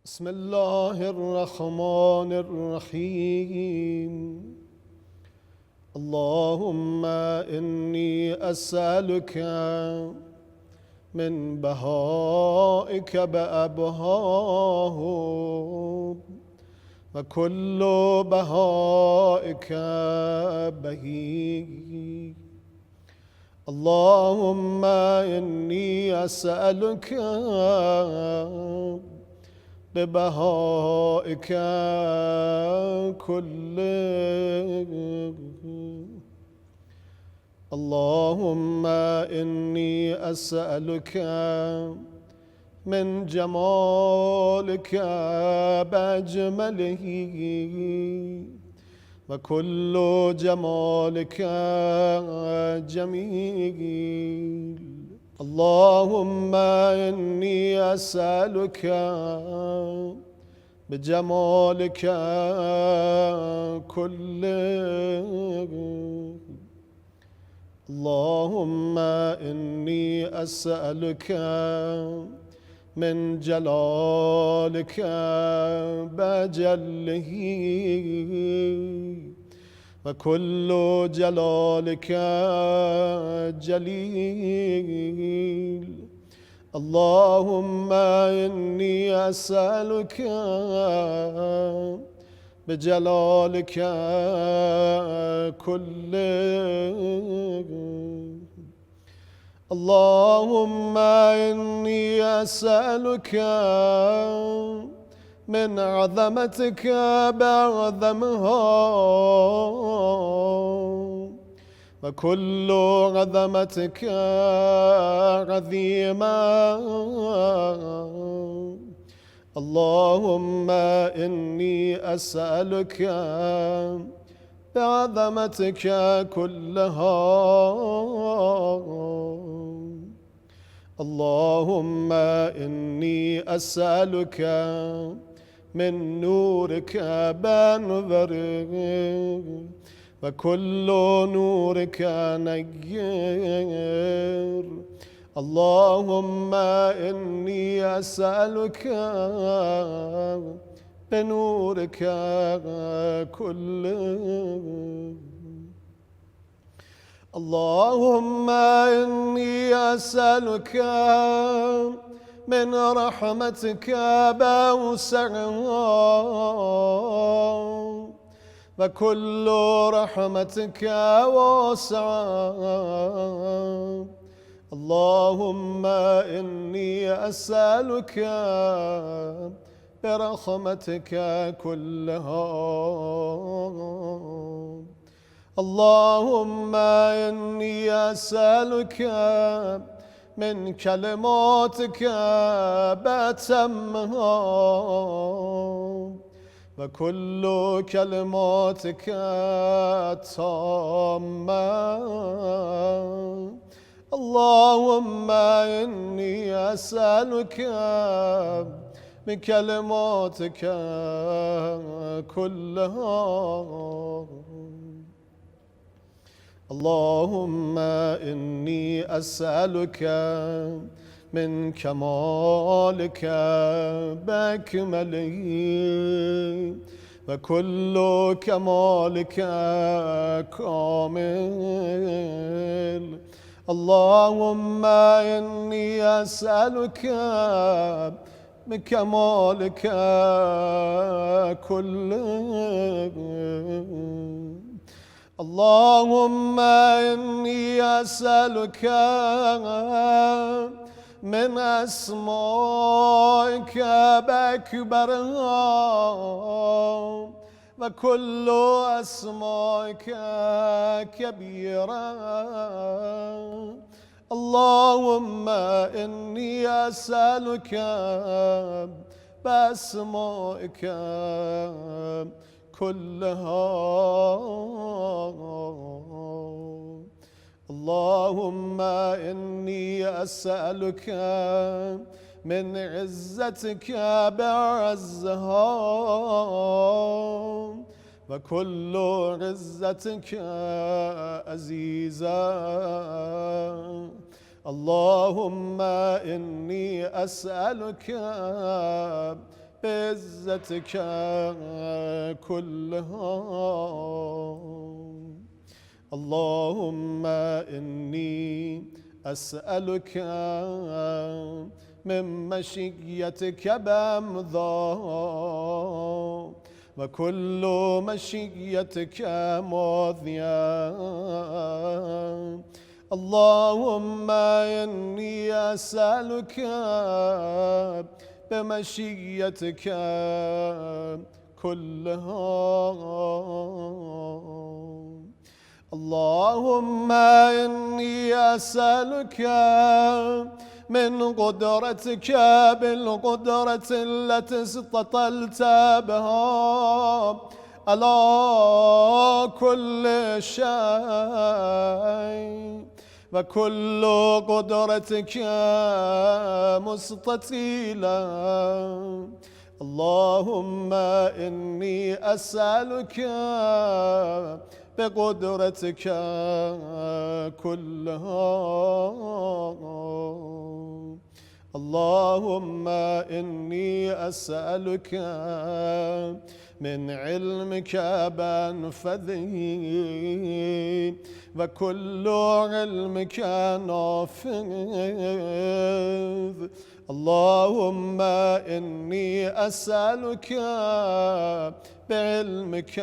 بسم الله الرحمن الرحيم. اللهم إني أسألك من بهائك بأبهاه وكل بهائك بهي. اللهم إني أسألك ببهائك كله. اللهم إني أسألك من جمالك بأجمله وكل جمالك جميل. اللهم إني أسألك بجمالك كله. اللهم إني أسألك من جلالك بجله وكل جلالك جليل. اللهم إني أسألك بجلالك كله. اللهم إني أسألك من عظمتك بعظمها وكل عظمتك عظيما. اللهم إني أسألك بعظمتك كلها. اللهم إني أسألك من نورك بنور وكل نورك نير. اللهم إني أسألك بنورك كله. اللهم إني أسألك من رحمتك بوسعها وكل رحمتك واسعة. اللهم إني أسألك برحمتك كلها. اللهم إني أسألك من كلماتك بأتمها وكل كلماتك تامة. اللهم إني أسألك بكلماتك كلها. اللهم إني أسألك من كمالك بأكمله وكل كمالك كامل. اللهم إني أسألك بكمالك كله. اللهم إني أسألك من أسمائك بأكبرها وكل أسمائك كبيرة. اللهم إني أسألك بأسمائك كلها. اللهم إني أسألك من عزتك بعزها وكل عزتك عزيزا. اللهم إني أسألك بعزتك كلها. اللهم إني أسألك من مشيتك بامضى وكل مشيتك ماضية. اللهم إني أسألك بمشيتك كلها. اللهم إني أسألك من قدرتك بالقدرة التي استطلت بها على كل شيء وكل قدرتك مستطيلة. اللهم إني أسألك بقدرتك كلها. اللهم إني أسألك من علمك بانفذه وكل علمك نافذ. اللهم إني أسألك بعلمك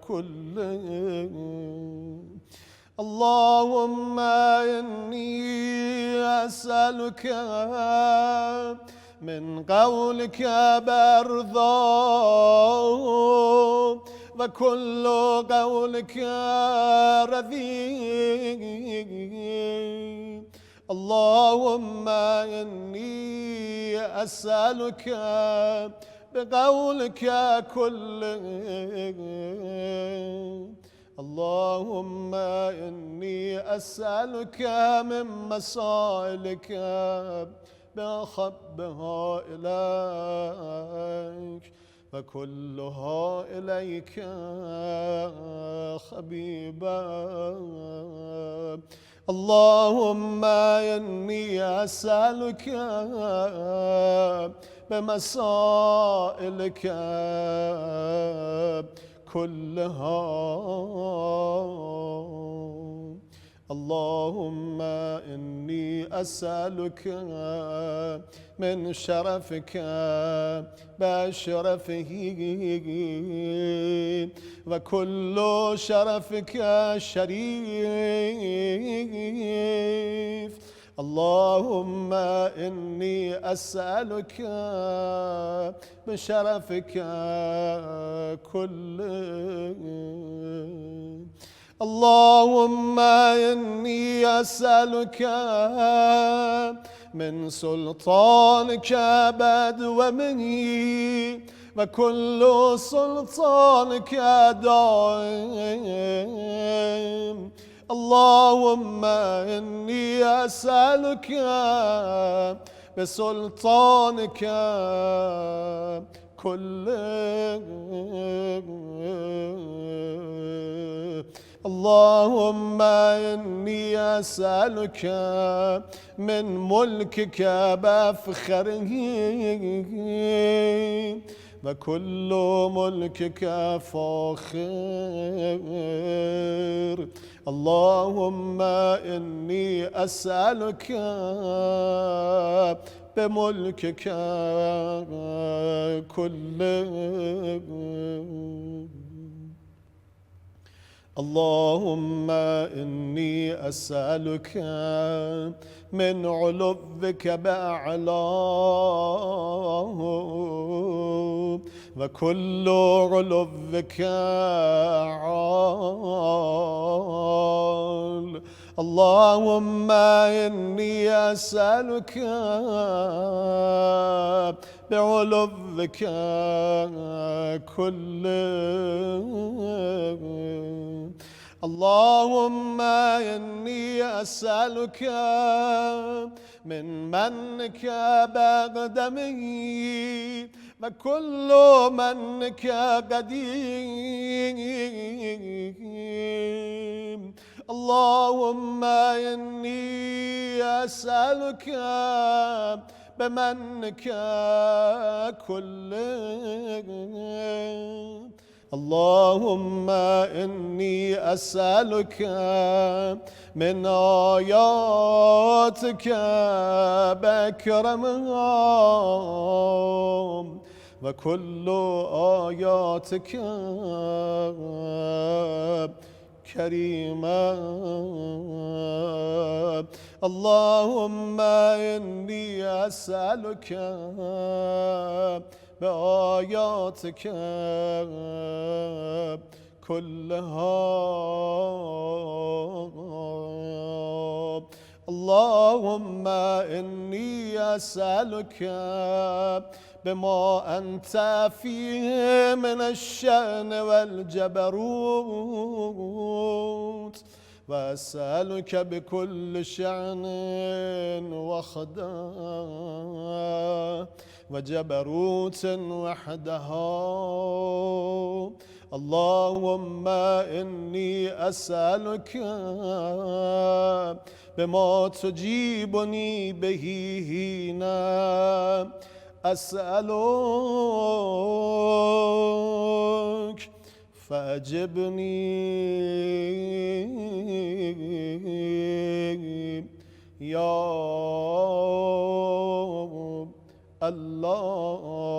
كله. اللهم إني أسألك من قولك برضا وكل قولك رذيذ. اللهم إني أسألك بقولك كله. اللهم إني أسألك من مسائلك بأخبها إليك فكلها إليك خبيبا. اللهم إني أسألك بمسائلك كلها. اللهم إني أسألك من شرفك بشرفه وكل شرفك شريف. اللهم إني أسألك بشرفك كله. اللهم إني أسألك من سلطانك بدومه وكل سلطانك دائم. اللهم إني أسألك بسلطانك كله. اللهم إني أسألك من ملكك بفخره وكل ملكك فاخر. اللهم إني أسألك بملكك كله. اللهم إني أسألك من علوك بأعلاه وكل علوك عال. اللهم إني أسألك بعلوك كله. اللهم إني أسألك من منك بقدمي وكل منك قديم. اللهم إني أسألك بمنك كله. اللهم إني أسألك من آياتك بأكرمها وكل آياتك كريمة. اللهم إني أسألك بآياتك كلها. اللهم إني أسألك بما أنت فيه من الشأن والجبروت، وأسألك بكل شأن وحده وجبروت وحدها. اللهم إني أسألك بما تجيبني به هنا أسألك فأجبني يا الله.